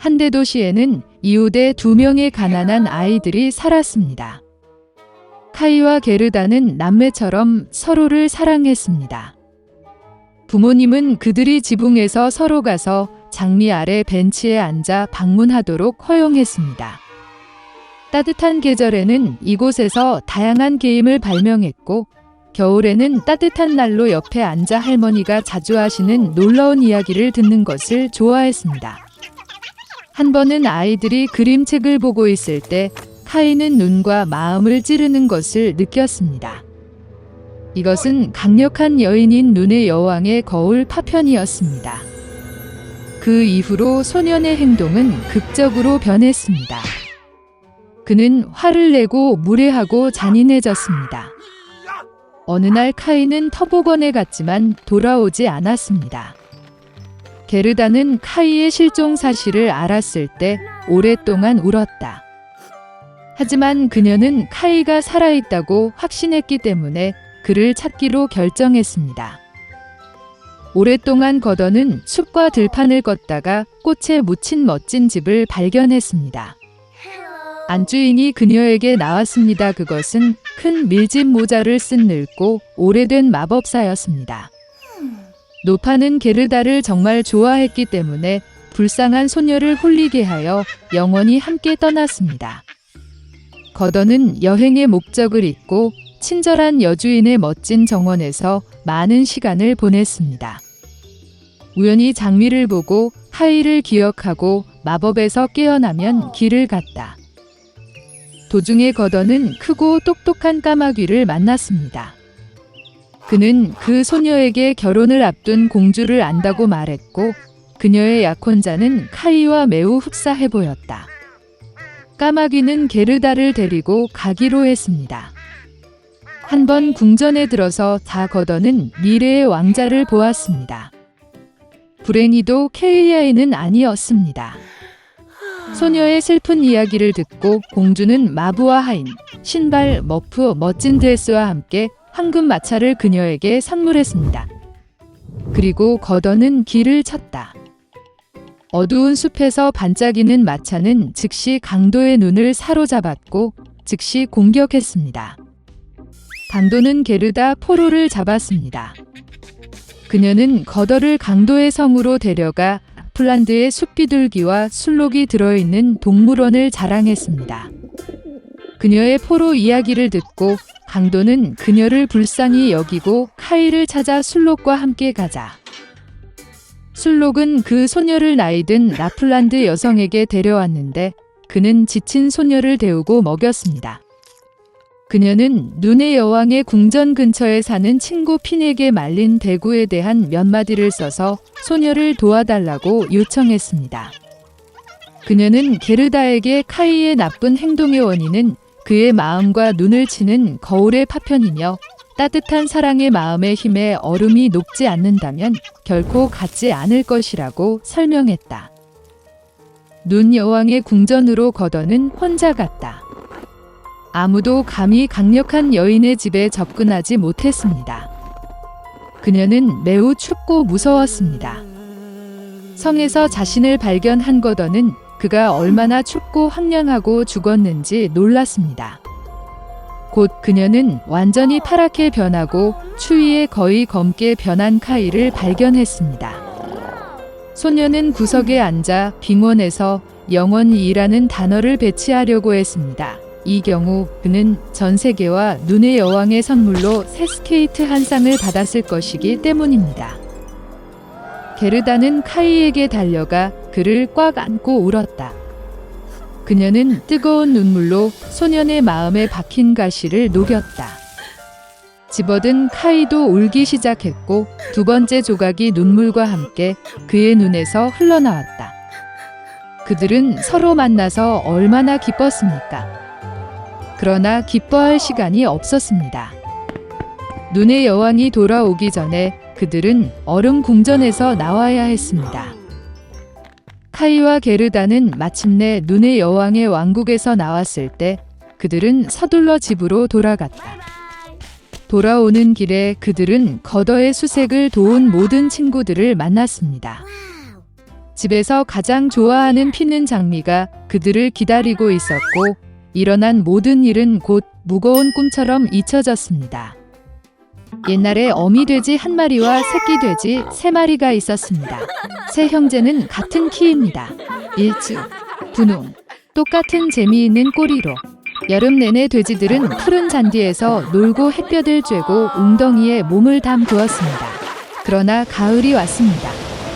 한 대도시에는 이웃의 2명의 가난한 아이들이 살았습니다. 카이와 게르다는 남매처럼 서로를 사랑했습니다. 부모님은 그들이 지붕에서 서로 가서 장미 아래 벤치에 앉아 방문하도록 허용했습니다. 따뜻한 계절에는 이곳에서 다양한 게임을 발명했고, 겨울에는 따뜻한 난로 옆에 앉아 할머니가 자주 하시는 놀라운 이야기를 듣는 것을 좋아했습니다. 한 번은 아이들이 그림책을 보고 있을 때 카이는 눈과 마음을 찌르는 것을 느꼈습니다. 이것은 강력한 여인인 눈의 여왕의 거울 파편이었습니다. 그 이후로 소년의 행동은 극적으로 변했습니다. 그는 화를 내고 무례하고 잔인해졌습니다. 어느 날 카이는 터보건에 갔지만 돌아오지 않았습니다. 게르다는 카이의 실종 사실을 알았을 때 오랫동안 울었다. 하지만 그녀는 카이가 살아있다고 확신했기 때문에 그를 찾기로 결정했습니다. 오랫동안 거더는 숲과 들판을 걷다가 꽃에 묻힌 멋진 집을 발견했습니다. 안주인이 그녀에게 나왔습니다. 그것은 큰 밀짚 모자를 쓴 늙고 오래된 마법사였습니다. 노파는 게르다를 정말 좋아했기 때문에 불쌍한 소녀를 홀리게 하여 영원히 함께 떠났습니다. 거더는 여행의 목적을 잊고 친절한 여주인의 멋진 정원에서 많은 시간을 보냈습니다. 우연히 장미를 보고 카이를 기억하고 마법에서 깨어나면 길을 갔다. 도중에 거더는 크고 똑똑한 까마귀를 만났습니다. 그는 그 소녀에게 결혼을 앞둔 공주를 안다고 말했고, 그녀의 약혼자는 카이와 매우 흡사해 보였다. 까마귀는 게르다를 데리고 가기로 했습니다. 한 번 궁전에 들어서 거더는 미래의 왕자를 보았습니다. 불행히도 케이아이는 아니었습니다. 소녀의 슬픈 이야기를 듣고 공주는 마부와 하인, 신발, 머프, 멋진 드레스와 함께 황금 마차를 그녀에게 선물했습니다. 그리고 거더는 길을 쳤다. 어두운 숲에서 반짝이는 마차는 즉시 강도의 눈을 사로잡았고 즉시 공격했습니다. 강도는 게르다 포로를 잡았습니다. 그녀는 거더를 강도의 성으로 데려가 라플란드의 숲비둘기와 술록이 들어있는 동물원을 자랑했습니다. 그녀의 포로 이야기를 듣고 강도는 그녀를 불쌍히 여기고 카이를 찾아 술록과 함께 가자. 술록은 그 소녀를 나이든 라플란드 여성에게 데려왔는데 그는 지친 소녀를 데우고 먹였습니다. 그녀는 눈의 여왕의 궁전 근처에 사는 친구 핀에게 말린 대구에 대한 몇 마디를 써서 소녀를 도와달라고 요청했습니다. 그녀는 게르다에게 카이의 나쁜 행동의 원인은 그의 마음과 눈을 치는 거울의 파편이며 따뜻한 사랑의 마음의 힘에 얼음이 녹지 않는다면 결코 갖지 않을 것이라고 설명했다. 눈 여왕의 궁전으로 거더는 혼자 갔다. 아무도 감히 강력한 여인의 집에 접근하지 못했습니다. 그녀는 매우 춥고 무서웠습니다. 성에서 자신을 발견한 거더는 그가 얼마나 춥고 황량하고 죽었는지 놀랐습니다. 곧 그녀는 완전히 파랗게 변하고 추위에 거의 검게 변한 카이를 발견했습니다. 소녀는 구석에 앉아 빙원에서 영원이라는 단어를 배치하려고 했습니다. 이 경우 그는 전 세계와 눈의 여왕의 선물로 새 스케이트 한 쌍을 받았을 것이기 때문입니다. 게르다는 카이에게 달려가 그를 꽉 안고 울었다. 그녀는 뜨거운 눈물로 소년의 마음에 박힌 가시를 녹였다. 집어든 카이도 울기 시작했고 두 번째 조각이 눈물과 함께 그의 눈에서 흘러나왔다. 그들은 서로 만나서 얼마나 기뻤습니까? 그러나 기뻐할 시간이 없었습니다. 눈의 여왕이 돌아오기 전에 그들은 얼음 궁전에서 나와야 했습니다. 카이와 게르다는 마침내 눈의 여왕의 왕국에서 나왔을 때 그들은 서둘러 집으로 돌아갔다. 돌아오는 길에 그들은 거더의 수색을 도운 모든 친구들을 만났습니다. 집에서 가장 좋아하는 피는 장미가 그들을 기다리고 있었고 일어난 모든 일은 곧 무거운 꿈처럼 잊혀졌습니다. 옛날에 어미 돼지 한 마리와 새끼 돼지 세 마리가 있었습니다. 세 형제는 같은 키입니다. 일축, 분홍, 똑같은 재미있는 꼬리로 여름 내내 돼지들은 푸른 잔디에서 놀고 햇볕을 쬐고 웅덩이에 몸을 담그었습니다. 그러나 가을이 왔습니다.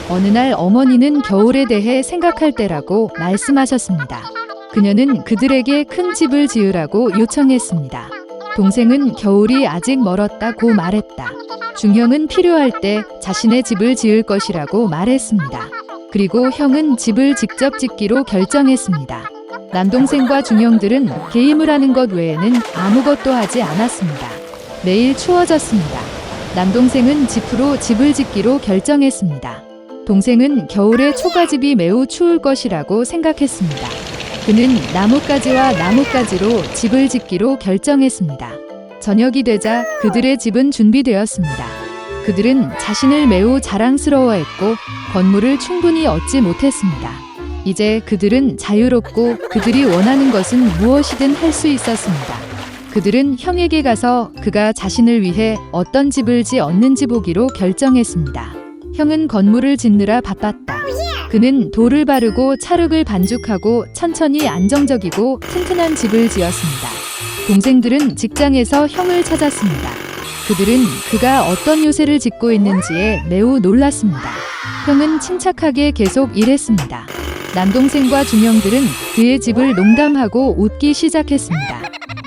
어느 날 어머니는 겨울에 대해 생각할 때라고 말씀하셨습니다. 그녀는 그들에게 큰 집을 지으라고 요청했습니다. 동생은 겨울이 아직 멀었다고 말했다. 중형은 필요할 때 자신의 집을 지을 것이라고 말했습니다. 그리고 형은 집을 직접 짓기로 결정했습니다. 남동생과 중형들은 게임을 하는 것 외에는 아무것도 하지 않았습니다. 매일 추워졌습니다. 남동생은 지프로 집을 짓기로 결정했습니다. 동생은 겨울에 초가집이 매우 추울 것이라고 생각했습니다. 그는 나뭇가지와 나뭇가지로 집을 짓기로 결정했습니다. 저녁이 되자 그들의 집은 준비되었습니다. 그들은 자신을 매우 자랑스러워했고 건물을 충분히 얻지 못했습니다. 이제 그들은 자유롭고 그들이 원하는 것은 무엇이든 할 수 있었습니다. 그들은 형에게 가서 그가 자신을 위해 어떤 집을 지었는지 보기로 결정했습니다. 형은 건물을 짓느라 바빴다. 그는 돌을 바르고 찰흙을 반죽하고 천천히 안정적이고 튼튼한 집을 지었습니다. 동생들은 직장에서 형을 찾았습니다. 그들은 그가 어떤 요새를 짓고 있는지에 매우 놀랐습니다. 형은 침착하게 계속 일했습니다. 남동생과 중형들은 그의 집을 농담하고 웃기 시작했습니다.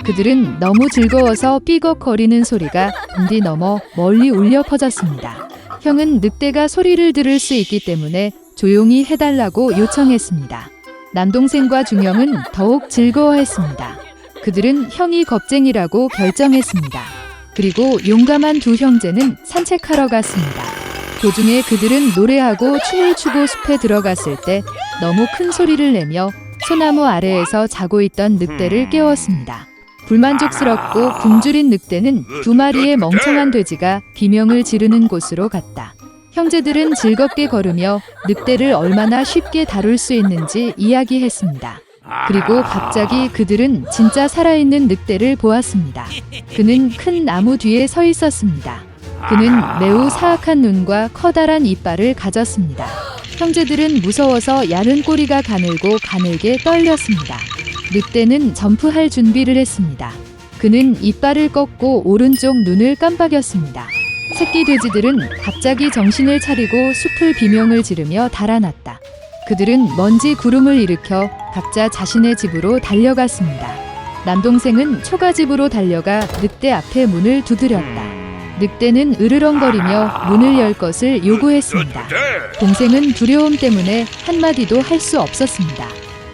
그들은 너무 즐거워서 삐걱거리는 소리가 빈디 넘어 멀리 울려 퍼졌습니다. 형은 늑대가 소리를 들을 수 있기 때문에 조용히 해달라고 요청했습니다. 남동생과 중형은 더욱 즐거워했습니다. 그들은 형이 겁쟁이라고 결정했습니다. 그리고 용감한 두 형제는 산책하러 갔습니다. 도중에 그들은 노래하고 춤을 추고 숲에 들어갔을 때 너무 큰 소리를 내며 소나무 아래에서 자고 있던 늑대를 깨웠습니다. 불만족스럽고 굶주린 늑대는 두 마리의 멍청한 돼지가 비명을 지르는 곳으로 갔다. 형제들은 즐겁게 걸으며 늑대를 얼마나 쉽게 다룰 수 있는지 이야기했습니다. 그리고 갑자기 그들은 진짜 살아있는 늑대를 보았습니다. 그는 큰 나무 뒤에 서 있었습니다. 그는 매우 사악한 눈과 커다란 이빨을 가졌습니다. 형제들은 무서워서 야른 꼬리가 가늘고 가늘게 떨렸습니다. 늑대는 점프할 준비를 했습니다. 그는 이빨을 꺾고 오른쪽 눈을 깜빡였습니다. 새끼 돼지들은 갑자기 정신을 차리고 숲을 비명을 지르며 달아났다. 그들은 먼지 구름을 일으켜 각자 자신의 집으로 달려갔습니다. 남동생은 초가집으로 달려가 늑대 앞에 문을 두드렸다. 늑대는 으르렁거리며 문을 열 것을 요구했습니다. 동생은 두려움 때문에 한마디도 할 수 없었습니다.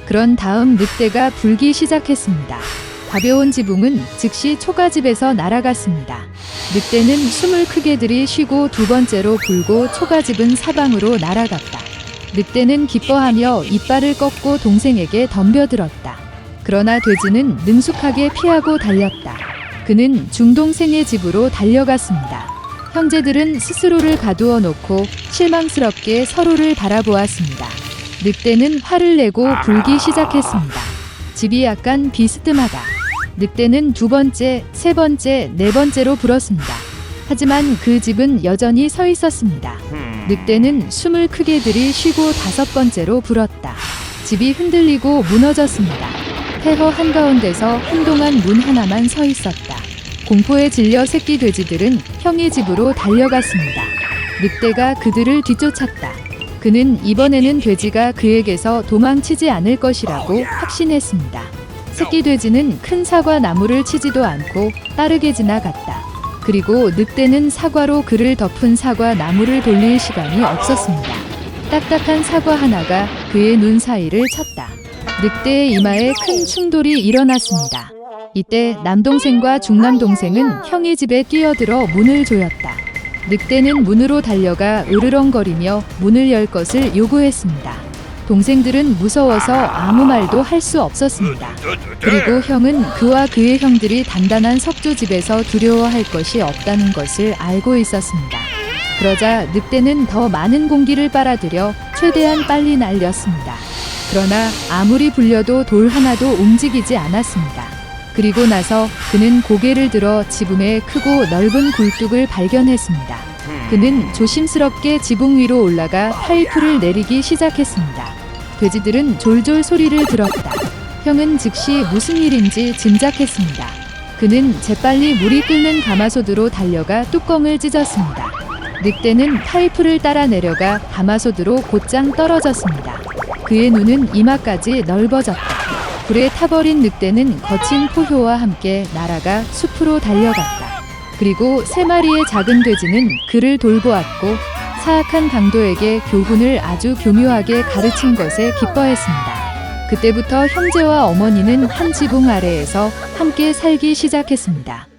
그런 다음 늑대가 불기 시작했습니다. 가벼운 지붕은 즉시 초가집에서 날아갔습니다. 늑대는 숨을 크게 들이쉬고 두 번째로 불고 초가집은 사방으로 날아갔다. 늑대는 기뻐하며 이빨을 꺾고 동생에게 덤벼들었다. 그러나 돼지는 능숙하게 피하고 달렸다. 그는 중동생의 집으로 달려갔습니다. 형제들은 스스로를 가두어 놓고 실망스럽게 서로를 바라보았습니다. 늑대는 화를 내고 불기 시작했습니다. 집이 약간 비스듬하다. 늑대는 두 번째, 세 번째, 네 번째로 불었습니다. 하지만 그 집은 여전히 서 있었습니다. 늑대는 숨을 크게 들이쉬고 다섯 번째로 불었다. 집이 흔들리고 무너졌습니다. 폐허 한가운데서 한동안 문 하나만 서 있었다. 공포에 질려 새끼 돼지들은 형의 집으로 달려갔습니다. 늑대가 그들을 뒤쫓았다. 그는 이번에는 돼지가 그에게서 도망치지 않을 것이라고 확신했습니다. 새끼 돼지는 큰 사과 나무를 치지도 않고 빠르게 지나갔다. 그리고 늑대는 사과로 그를 덮은 사과 나무를 돌릴 시간이 없었습니다. 딱딱한 사과 하나가 그의 눈 사이를 쳤다. 늑대의 이마에 큰 충돌이 일어났습니다. 이때 남동생과 중남동생은 형의 집에 뛰어들어 문을 조였다. 늑대는 문으로 달려가 으르렁거리며 문을 열 것을 요구했습니다. 동생들은 무서워서 아무 말도 할 수 없었습니다. 그리고 형은 그와 그의 형들이 단단한 석조집에서 두려워할 것이 없다는 것을 알고 있었습니다. 그러자 늑대는 더 많은 공기를 빨아들여 최대한 빨리 날렸습니다. 그러나 아무리 불려도 돌 하나도 움직이지 않았습니다. 그리고 나서 그는 고개를 들어 지붕에 크고 넓은 굴뚝을 발견했습니다. 그는 조심스럽게 지붕 위로 올라가 파이프를 내리기 시작했습니다. 돼지들은 졸졸 소리를 들었다. 형은 즉시 무슨 일인지 짐작했습니다. 그는 재빨리 물이 끓는 가마솥으로 달려가 뚜껑을 찢었습니다. 늑대는 파이프를 따라 내려가 가마솥으로 곧장 떨어졌습니다. 그의 눈은 이마까지 넓어졌다. 불에 타버린 늑대는 거친 포효와 함께 날아가 숲으로 달려갔다. 그리고 3마리의 작은 돼지는 그를 돌보았고 사악한 강도에게 교훈을 아주 교묘하게 가르친 것에 기뻐했습니다. 그때부터 형제와 어머니는 한 지붕 아래에서 함께 살기 시작했습니다.